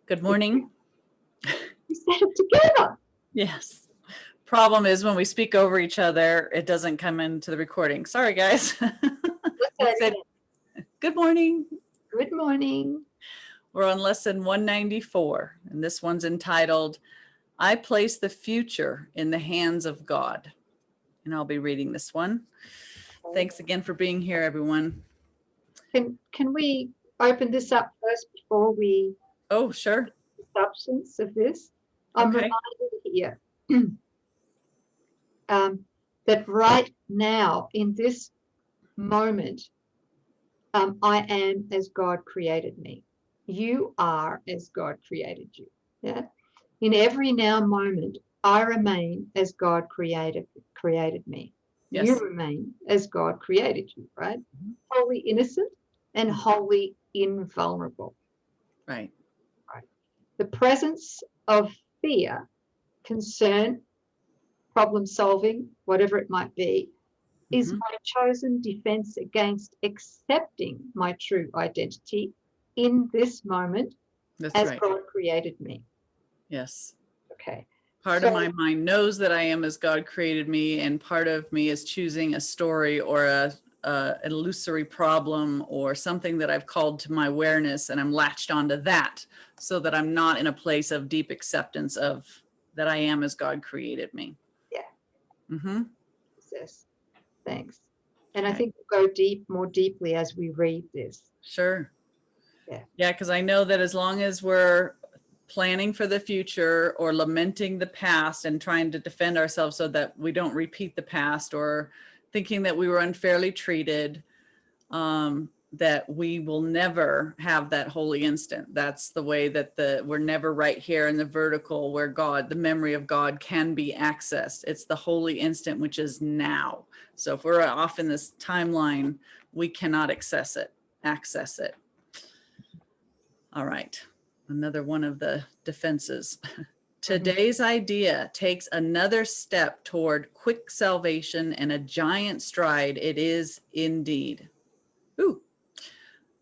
Good morning. We said it together. Yes. Problem is when we speak over each other, it doesn't come into the recording. Sorry, guys. I said, good morning. Good morning. We're on lesson 194, and this one's entitled, I Place the Future in the Hands of God. And I'll be reading this one. Thanks again for being here, everyone. Can we open this up first before we... Oh, sure. The substance of this? I'm reminded here that right now, in this moment, I am as God created me. You are as God created you. Yeah. In every now moment, I remain as God created me. Yes. You remain as God created you, right? Mm-hmm. Wholly innocent and wholly invulnerable. Right. Right. The presence of fear, concern, problem solving, whatever it might be, is my chosen defense against accepting my true identity in this moment. That's as right. God created me. Yes. Okay. Part of my mind knows that I am as God created me, and part of me is choosing a story or an illusory problem or something that I've called to my awareness, and I'm latched onto that so that I'm not in a place of deep acceptance of that I am as God created me. Yeah. Mm-hmm. Yes. Thanks. And I think we'll go more deeply as we read this. Sure. Yeah. Yeah, because I know that as long as we're planning for the future or lamenting the past and trying to defend ourselves so that we don't repeat the past, or thinking that we were unfairly treated, that we will never have that holy instant. That's the way that we're never right here in the vertical where God, the memory of God, can be accessed. It's the holy instant, which is now. So if we're off in this timeline, we cannot access it. All right. Another one of the defenses. Today's idea takes another step toward quick salvation and a giant stride. It is indeed. Ooh.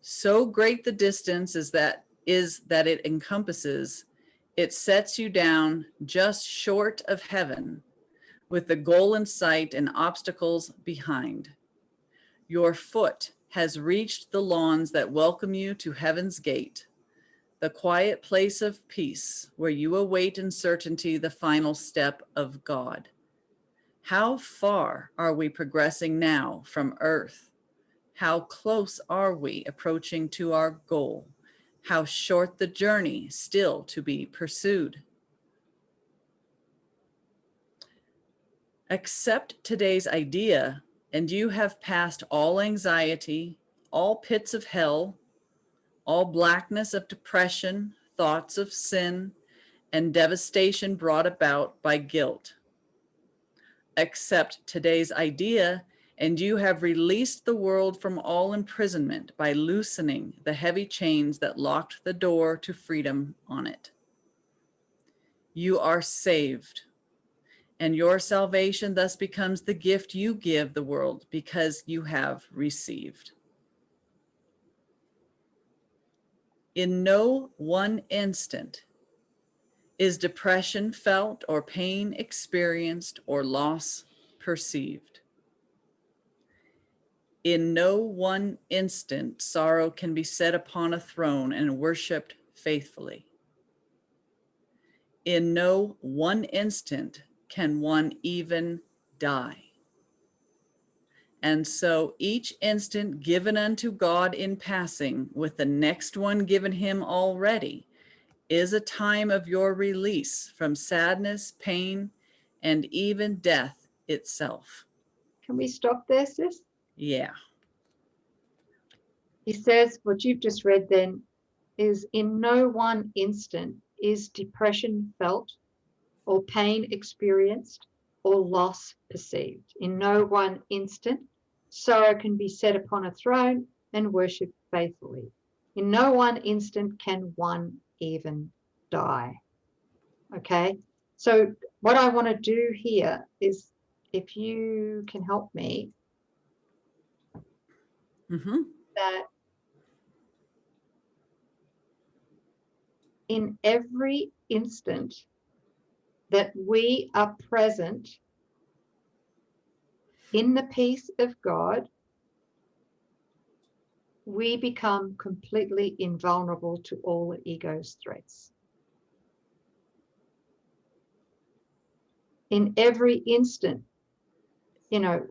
So great the distance is that it encompasses. It sets you down just short of heaven, with the goal in sight and obstacles behind. Your foot has reached the lawns that welcome you to heaven's gate, the quiet place of peace where you await in certainty the final step of God. How far are we progressing now from earth? How close are we approaching to our goal? How short the journey still to be pursued? Accept today's idea, and you have passed all anxiety, all pits of hell, all blackness of depression, thoughts of sin, and devastation brought about by guilt. Accept today's idea, and you have released the world from all imprisonment by loosening the heavy chains that locked the door to freedom on it. You are saved, and your salvation thus becomes the gift you give the world because you have received. In no one instant is depression felt or pain experienced or loss perceived. In no one instant, sorrow can be set upon a throne and worshiped faithfully. In no one instant can one even die. And so each instant given unto God in passing, with the next one given him already, is a time of your release from sadness, pain, and even death itself. Can we stop there, sis? Yeah. He says what you've just read then is, in no one instant is depression felt or pain experienced or loss perceived. In no one instant, sorrow can be set upon a throne and worshipped faithfully. In no one instant can one even die. Okay, so what I want to do here is, if you can help me, that in every instant that we are present in the peace of God, we become completely invulnerable to all the ego's threats. In every instant, you know,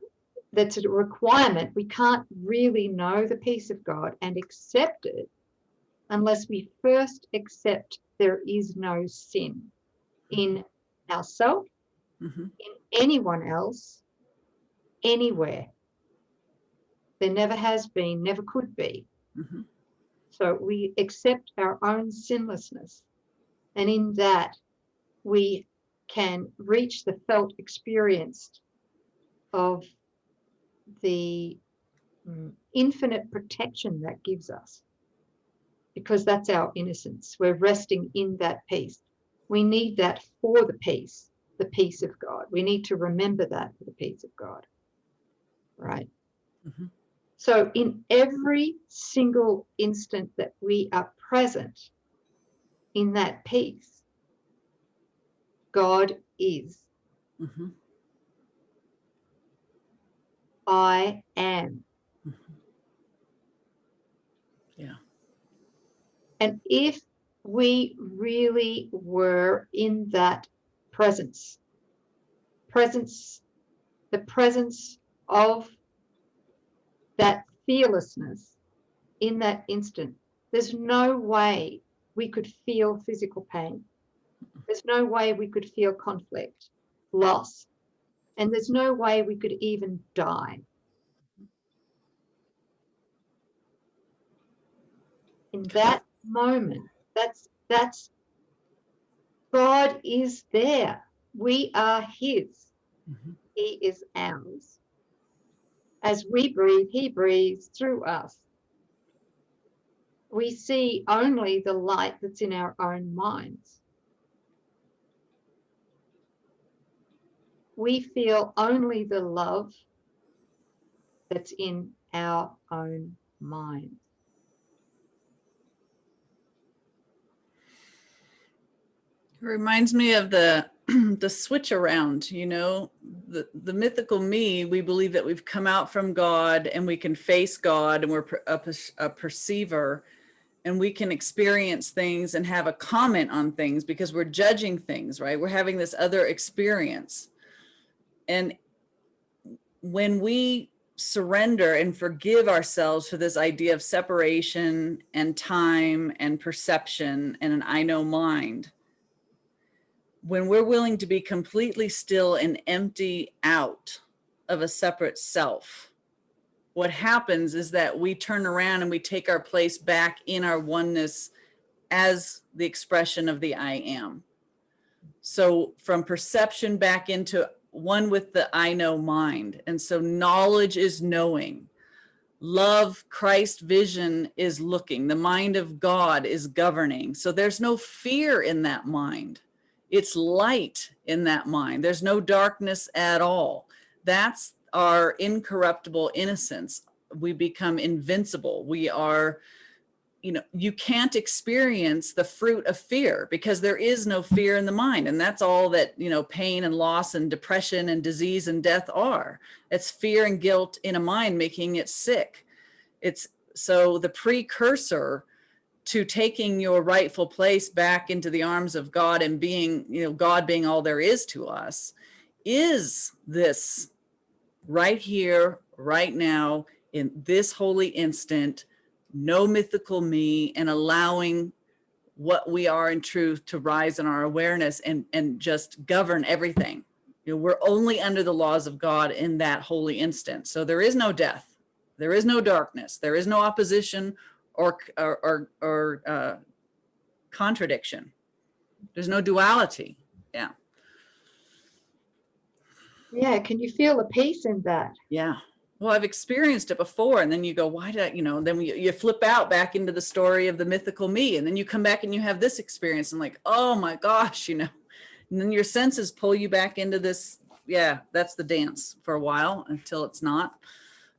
that's a requirement. We can't really know the peace of God and accept it unless we first accept there is no sin in ourselves, in anyone else, anywhere. There never has been, never could be. So we accept our own sinlessness, and in that we can reach the felt experience of the infinite protection that gives us, because that's our innocence. We're resting in that peace. We need that for the peace of God. We need to remember that for the peace of God, right? So in every single instant that we are present in that peace, God is. I am. Yeah. And if we really were in that presence, the presence of that fearlessness in that instant, there's no way we could feel physical pain. There's no way we could feel conflict, loss, and there's no way we could even die. In that moment, that's God is there. We are his. He is ours. As we breathe, he breathes through us. We see only the light that's in our own minds. We feel only the love that's in our own minds. It reminds me of the the switch around, you know, the mythical me. We believe that we've come out from God and we can face God, and we're a perceiver, and we can experience things and have a comment on things because we're judging things, right? We're having this other experience. And when we surrender and forgive ourselves for this idea of separation and time and perception and an I know mind, when we're willing to be completely still and empty out of a separate self, what happens is that we turn around and we take our place back in our oneness as the expression of the I am. So from perception back into one with the I know mind. And so knowledge is knowing. Love, Christ vision is looking. The mind of God is governing. So there's no fear in that mind. It's light in that mind. There's no darkness at all. That's our incorruptible innocence. We become invincible. We are, you know, you can't experience the fruit of fear because there is no fear in the mind. And that's all that, you know, pain and loss and depression and disease and death are. It's fear and guilt in a mind making it sick. It's so the precursor to taking your rightful place back into the arms of God and being, you know, God being all there is to us is this right here, right now, in this holy instant, no mythical me, and allowing what we are in truth to rise in our awareness and just govern everything. You know, we're only under the laws of God in that holy instant. So there is no death, there is no darkness, there is no opposition or contradiction. There's no duality. Yeah. Yeah. Can you feel the peace in that? Yeah. Well, I've experienced it before. And then you go, why did I, you know, then you flip out back into the story of the mythical me. And then you come back and you have this experience and like, oh my gosh, you know, and then your senses pull you back into this. Yeah, that's the dance for a while until it's not.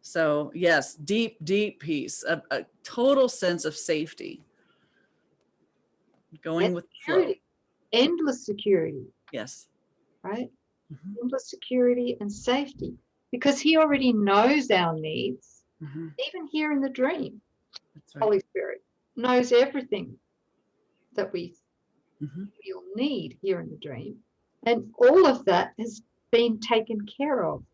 So yes, deep, deep peace, a total sense of safety. going with the flow. Security, endless security, Yes. right? Mhm. Endless security and safety, because he already knows our needs, Mhm. even here in the dream. That's right. Holy Spirit knows everything that we Mhm. will need here in the dream. And all of that has been taken care of.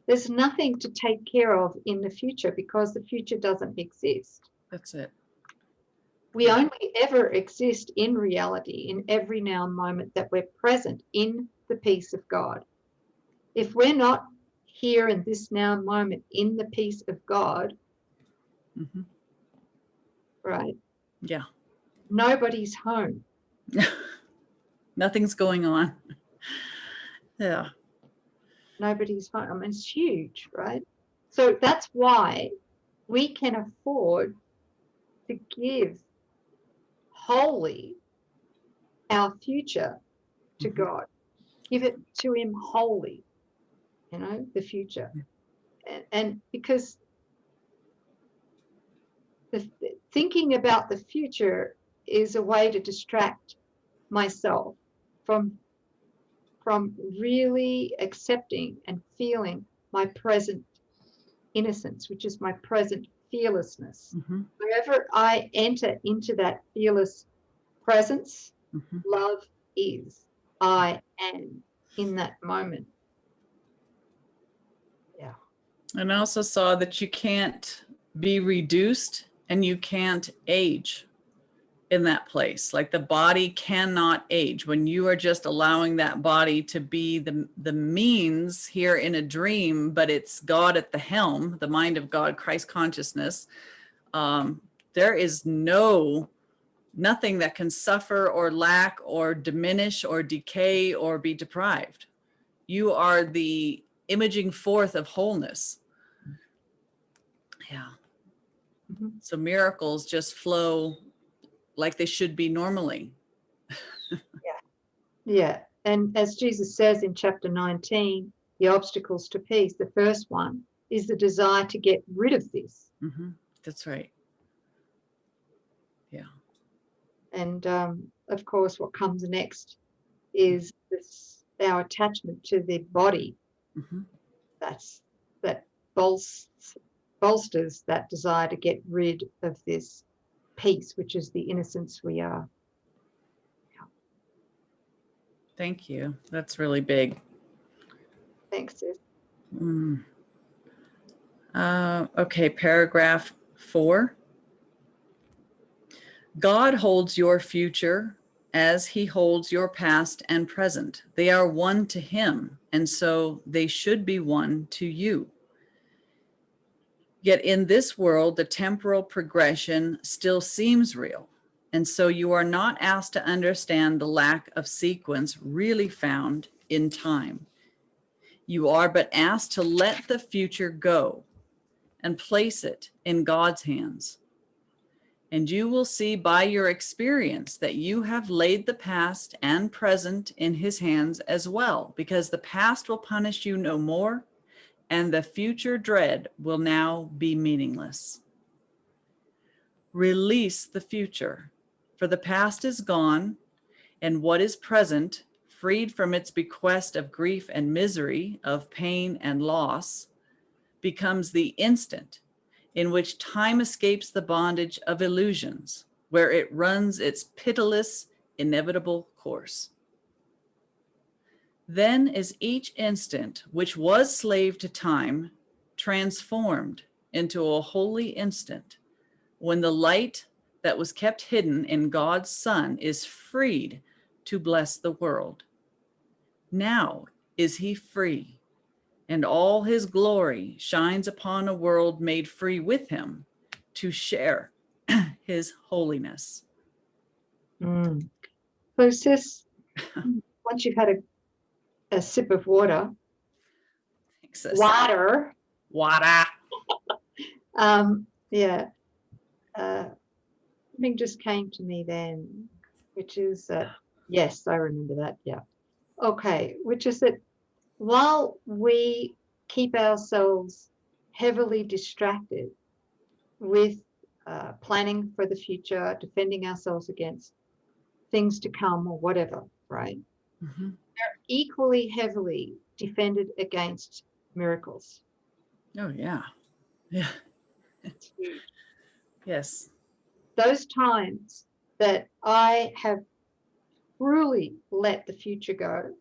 There's nothing to take care of in the future because the future doesn't exist. That's it. We only ever exist in reality, in every now moment that we're present in the peace of God. If we're not here in this now moment in the peace of God, Mhm. right? Yeah. Nobody's home. Nothing's going on. Yeah. Nobody's home. I mean, it's huge, right? So that's why we can afford to give wholly our future to Mhm. God. Give it to him wholly, the future. And because thinking about the future is a way to distract myself from really accepting and feeling my present innocence, which is my present fearlessness. Mhm. Wherever I enter into that fearless presence, Mhm. love is. I am in that moment. Yeah. And I also saw that you can't be reduced and you can't age in that place. Like the body cannot age when you are just allowing that body to be the means here in a dream, but it's God at the helm, the mind of God, Christ consciousness. There is nothing that can suffer or lack or diminish or decay or be deprived. You are the imaging forth of wholeness. Yeah. Mhm. So miracles just flow like they should be normally. Yeah. And as Jesus says in chapter 19, the obstacles to peace, the first one is the desire to get rid of this. Mm-hmm. That's right. Yeah. And of course, what comes next is our attachment to the body. Mm-hmm. That bolsters that desire to get rid of this peace, which is the innocence we are. Thank you. That's really big. Thanks, sis. Mm. Okay, paragraph 4. God holds your future as he holds your past and present. They are one to him, and so they should be one to you. Yet in this world, the temporal progression still seems real. And so you are not asked to understand the lack of sequence really found in time. You are but asked to let the future go and place it in God's hands. And you will see by your experience that you have laid the past and present in his hands as well, because the past will punish you no more, and the future dread will now be meaningless. Release the future, for the past is gone, and what is present, freed from its bequest of grief and misery, of pain and loss, becomes the instant in which time escapes the bondage of illusions, where it runs its pitiless, inevitable course. Then is each instant which was slave to time transformed into a holy instant, when the light that was kept hidden in God's Son is freed to bless the world. Now is he free, and all his glory shines upon a world made free with him to share his holiness. Mm. So, sis, once you've had a sip of water, water, Water. yeah, something just came to me then, which is that, yes, I remember that. Yeah. Okay. Which is that while we keep ourselves heavily distracted with planning for the future, defending ourselves against things to come or whatever, right? Mm-hmm. They're equally heavily defended against miracles. Oh, yeah. Yeah. It's huge. Yes. Those times that I have truly let the future go,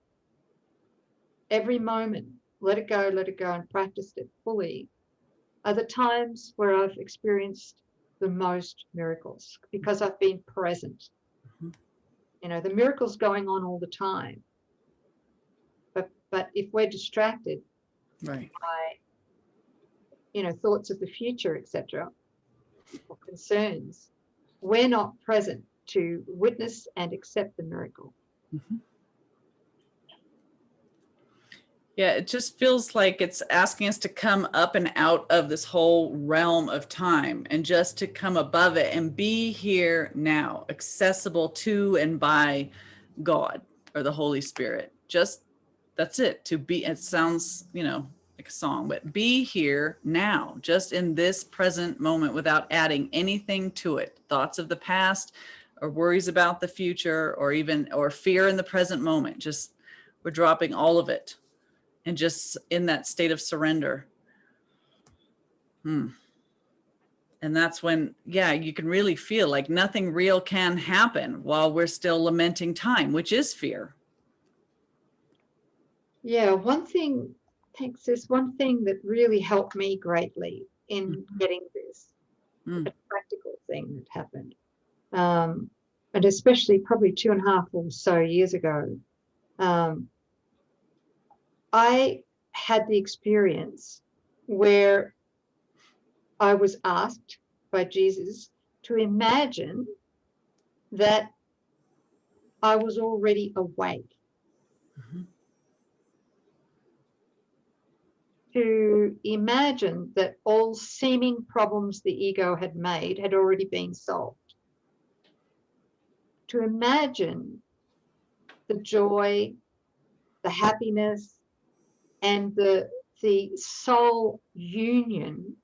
every moment, let it go, and practiced it fully, are the times where I've experienced the most miracles because I've been present. Mm-hmm. You know, the miracle's going on all the time. But if we're distracted Right. by, you know, thoughts of the future, etc., or concerns, we're not present to witness and accept the miracle. Mm-hmm. Yeah, it just feels like it's asking us to come up and out of this whole realm of time and just to come above it and be here now, accessible to and by God or the Holy Spirit. Just that's it. To be, it sounds, you know, like a song, but be here now, just in this present moment without adding anything to it. Thoughts of the past or worries about the future or fear in the present moment. Just we're dropping all of it. And just in that state of surrender. And that's when, yeah, you can really feel like nothing real can happen while we're still lamenting time, which is fear. Yeah, one thing, thanks, sis, one thing that really helped me greatly in getting this, a practical thing that happened, and especially probably 2.5 or so years ago, I had the experience where I was asked by Jesus to imagine that I was already awake. Mm-hmm. To imagine that all seeming problems the ego had made had already been solved. To imagine the joy, the happiness, and the soul union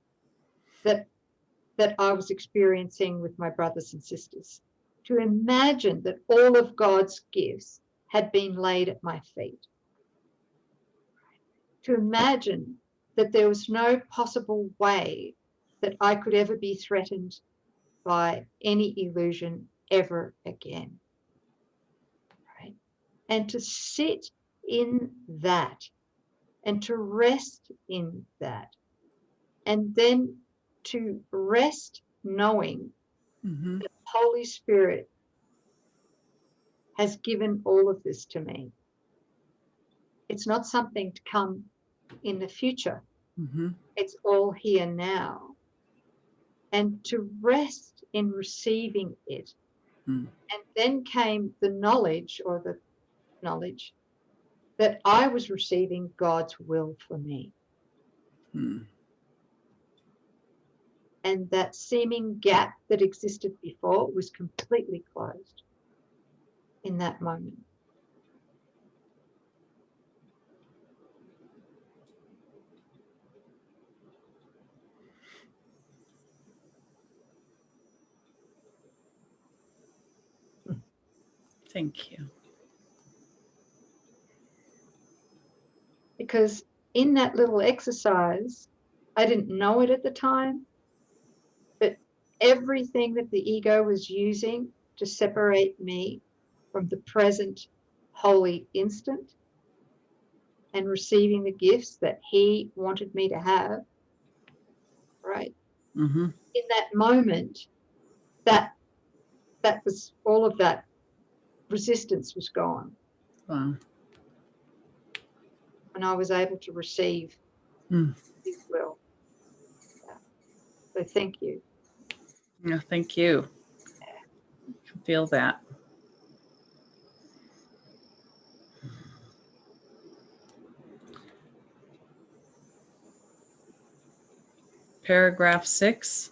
that I was experiencing with my brothers and sisters. To imagine that all of God's gifts had been laid at my feet. To imagine that there was no possible way that I could ever be threatened by any illusion ever again. Right? And to sit in that and to rest in that. And then to rest knowing Mm-hmm. that the Holy Spirit has given all of this to me. It's not something to come in the future. Mm-hmm. It's all here now. And to rest in receiving it. And then came the knowledge that I was receiving God's will for me. And that seeming gap that existed before was completely closed in that moment. Thank you. Because in that little exercise, I didn't know it at the time, but everything that the ego was using to separate me from the present holy instant and receiving the gifts that he wanted me to have, right? Mm-hmm. In that moment, that was all of that resistance was gone. Wow. And I was able to receive his will. Yeah. So thank you. Yeah, thank you. I can feel that. Paragraph 6.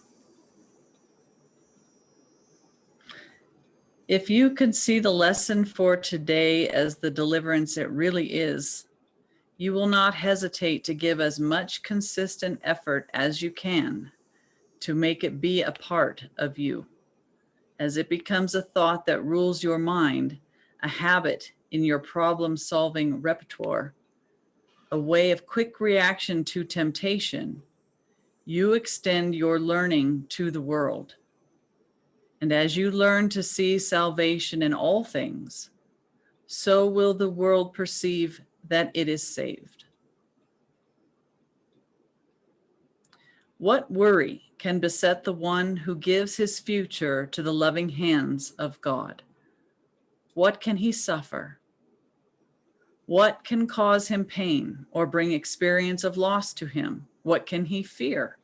If you could see the lesson for today as the deliverance it really is, you will not hesitate to give as much consistent effort as you can to make it be a part of you. As it becomes a thought that rules your mind, a habit in your problem-solving repertoire, a way of quick reaction to temptation, you extend your learning to the world. And as you learn to see salvation in all things, so will the world perceive that it is saved. What worry can beset the one who gives his future to the loving hands of God? What can he suffer? What can cause him pain or bring experience of loss to him? What can he fear?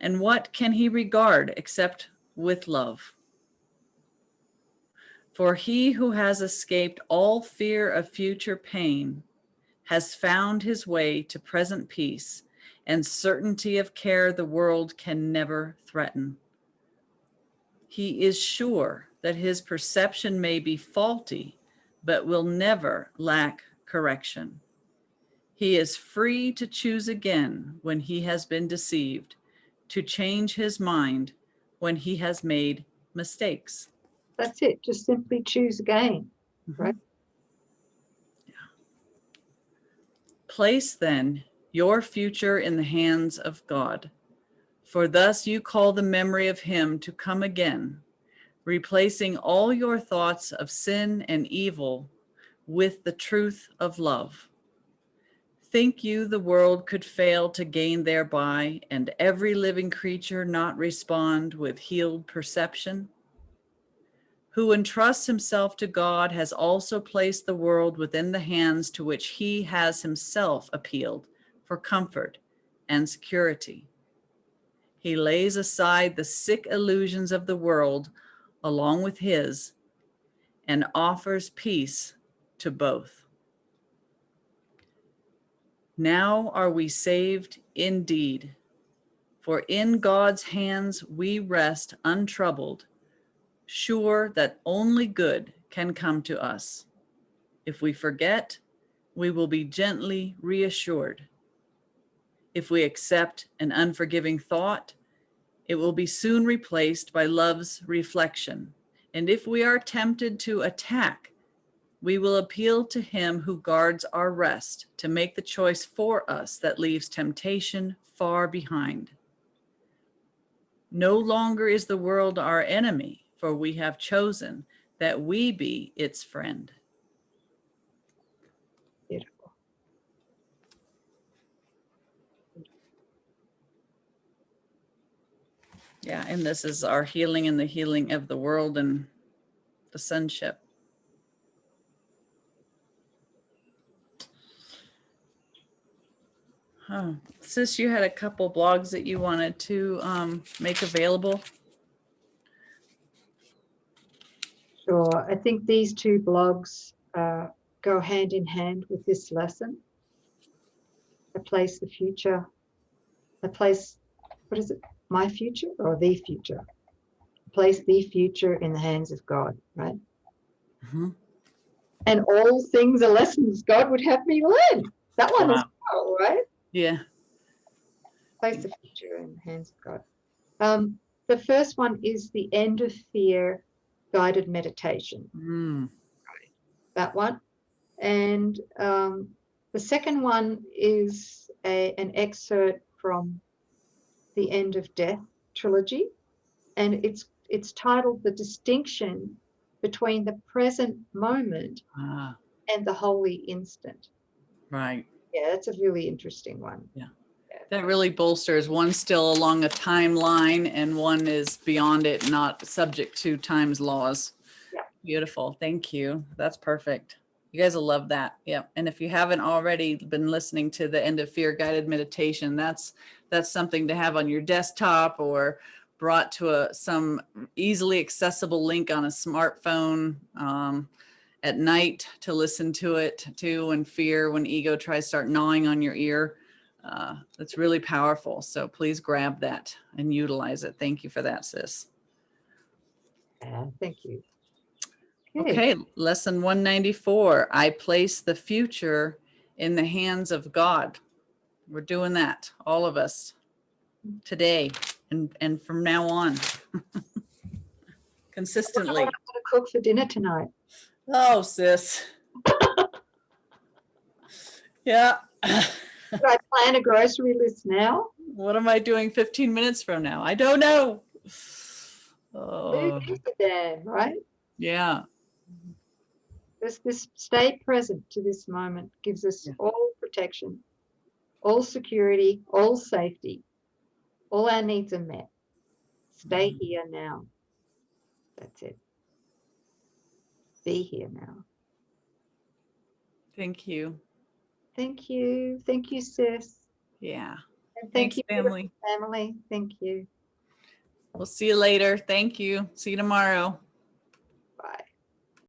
And what can he regard except with love? For he who has escaped all fear of future pain has found his way to present peace and certainty of care the world can never threaten. He is sure that his perception may be faulty, but will never lack correction. He is free to choose again when he has been deceived, to change his mind when he has made mistakes. That's it. Just simply choose again, right? Yeah. Place then your future in the hands of God, for thus you call the memory of him to come again, replacing all your thoughts of sin and evil with the truth of love. Think you the world could fail to gain thereby, and every living creature not respond with healed perception? Who entrusts himself to God has also placed the world within the hands to which he has himself appealed for comfort and security. He lays aside the sick illusions of the world along with his and offers peace to both. Now are we saved indeed, for in God's hands we rest untroubled, sure that only good can come to us. If we forget, we will be gently reassured. If we accept an unforgiving thought, it will be soon replaced by love's reflection. And if we are tempted to attack, we will appeal to him who guards our rest to make the choice for us that leaves temptation far behind. No longer is the world our enemy, for we have chosen that we be its friend. Beautiful. Yeah, and this is our healing and the healing of the world and the sonship. Oh, sis, you had a couple blogs that you wanted to make available. Sure. I think these two blogs go hand in hand with this lesson. I place the future. I place, what is it? My future or the future? Place the future in the hands of God, right? Mm-hmm. And all things are lessons God would have me learn. That one as well, right? Yeah. Place the future in the hands of God. The first one is the End of Fear guided meditation. That one. And the second one is an excerpt from the End of Death trilogy, and it's titled The Distinction Between the Present Moment and the Holy Instant. Right. Yeah, that's a really interesting one. Yeah. That really bolsters. One's still along a timeline and one is beyond it, not subject to time's laws. Yeah. Beautiful. Thank you. That's perfect. You guys will love that. Yeah. And if you haven't already been listening to the End of Fear guided meditation, that's something to have on your desktop or brought to some easily accessible link on a smartphone at night to listen to it too when ego tries to start gnawing on your ear. That's really powerful. So please grab that and utilize it. Thank you for that, sis. Thank you. Okay, lesson 194. I place the future in the hands of God. We're doing that, all of us, today and from now on, consistently. I'm going to cook for dinner tonight. Oh, sis. Yeah. Should I plan a grocery list now? What am I doing 15 minutes from now? I don't know. Oh, Move into there, right? yeah. This stay present to this moment gives us all protection, all security, all safety. All our needs are met. Stay here now. That's it. Be here now. Thank you. Thank you. Thank you, sis. Yeah. And Thanks, thank you, family. family. Thank you. We'll see you later. Thank you. See you tomorrow.